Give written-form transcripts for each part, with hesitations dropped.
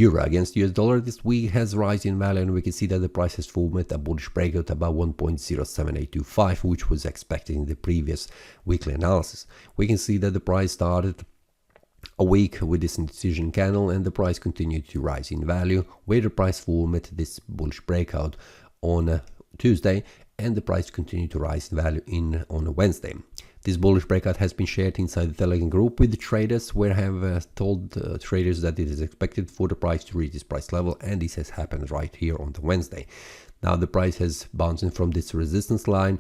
euro against US dollar this week has risen in value, and we can see that the price has formed a bullish breakout above 1.07825, which was expected in the previous weekly analysis. We can see that the price started a week with this indecision candle, and the price continued to rise in value, where the price formed this bullish breakout on Tuesday, and the price continued to rise in value on Wednesday. This bullish breakout has been shared inside the Telegram group with the traders, where I have told traders that it is expected for the price to reach this price level, and this has happened right here on the Wednesday. Now the price has bouncing from this resistance line,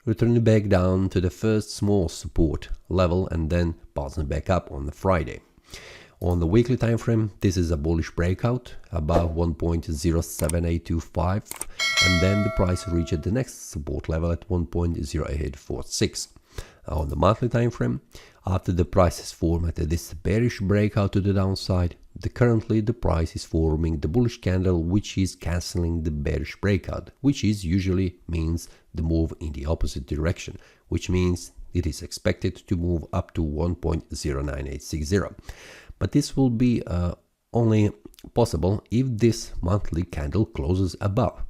returning back down to the first small support level, and then bouncing back up on the Friday. On the weekly time frame, this is a bullish breakout above 1.07825, and then the price reached the next support level at 1.0846. On the monthly time frame, after the price has formed this bearish breakout to the downside, currently the price is forming the bullish candle, which is cancelling the bearish breakout, which is usually means the move in the opposite direction, which means it is expected to move up to 1.09860. But this will be only possible if this monthly candle closes above.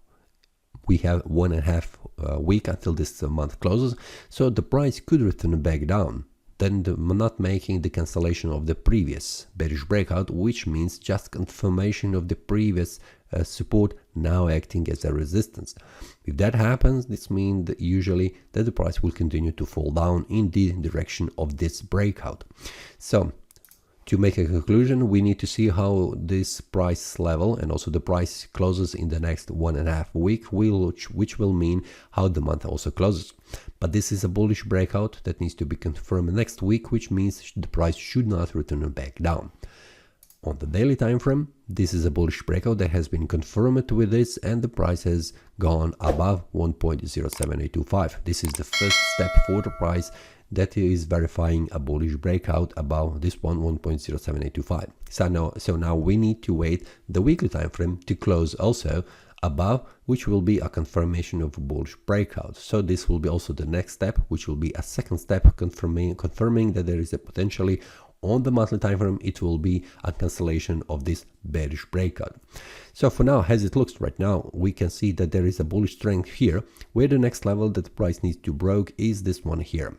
We have 1.5 week until this month closes, so the price could return back down, then not making the cancellation of the previous bearish breakout, which means just confirmation of the previous support now acting as a resistance. If that happens, this means that usually that the price will continue to fall down in the direction of this breakout. So to make a conclusion, we need to see how this price level and also the price closes in the next 1.5 week, which will mean how the month also closes. But this is a bullish breakout that needs to be confirmed next week, which means the price should not return back down. On the daily time frame, this is a bullish breakout that has been confirmed with this, and the price has gone above 1.07825. This is the first step for the price that is verifying a bullish breakout above this 1.07825. So now we need to wait the weekly time frame to close also above, which will be a confirmation of a bullish breakout. So this will be also the next step, which will be a second step confirming that there is a potentially on the monthly time frame it will be a cancellation of this bearish breakout. So for now, as it looks right now, we can see that there is a bullish strength here, where the next level that the price needs to break is this one here,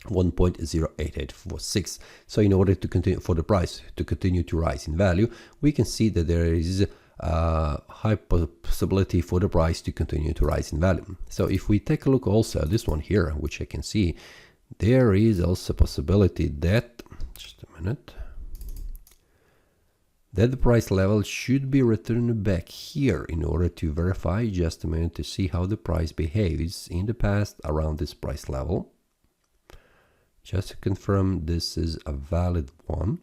1.08846. So in order to continue for the price to continue to rise in value, we can see that there is a high possibility for the price to continue to rise in value. So if we take a look also at this one here, which I can see, there is also a possibility that, just a minute, that the price level should be returned back here in order to verify, just a minute, to see how the price behaves in the past around this price level. Just to confirm this is a valid one.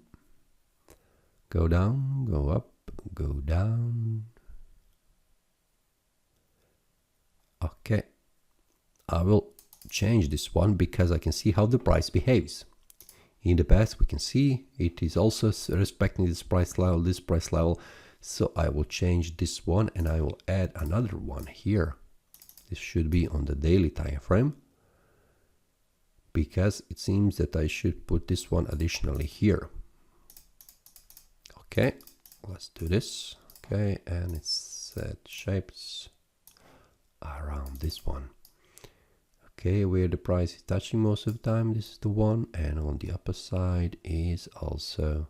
Go down, go up, go down. Okay, I will change this one because I can see how the price behaves. In the past, we can see it is also respecting this price level. So I will change this one and I will add another one here. This should be on the daily time frame, because it seems that I should put this one additionally here. Okay, let's do this. Okay, and it's set shapes around this one. Okay, where the price is touching most of the time, this is the one, and on the upper side is also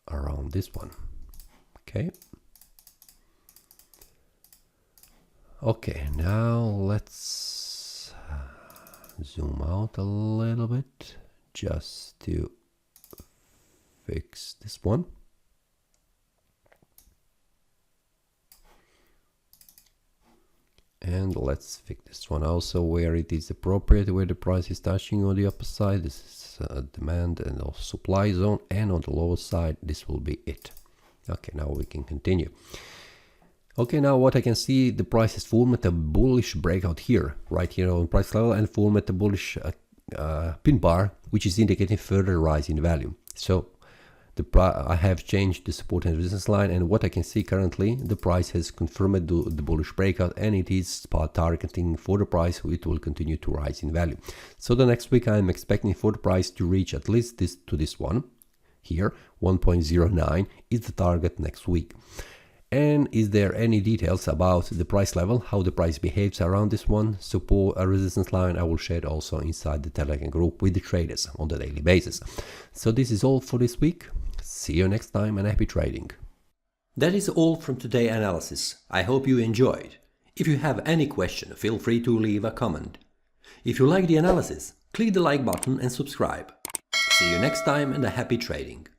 around this one. Okay. Okay, now let's zoom out a little bit just to fix this one. And let's fix this one also where it is appropriate, where the price is touching on the upper side. This is demand and also supply zone, and on the lower side this will be it. Okay, now we can continue. Okay, now what I can see, the price has formed a bullish breakout here, right here on price level, and formed a bullish pin bar, which is indicating further rise in value. So I have changed the support and resistance line, and what I can see currently, the price has confirmed the bullish breakout, and it is targeting for the price, it will continue to rise in value. So the next week I'm expecting for the price to reach at least this one Here 1.09 is the target next week. And is there any details about the price level, how the price behaves around this one, support a resistance line, I will share it also inside the Telegram group with the traders on the daily basis. So this is all for this week. See you next time and happy trading. That is all from today's analysis. I hope you enjoyed. If you have any question, feel free to leave a comment. If you like the analysis, click the like button and subscribe. See you next time and a happy trading.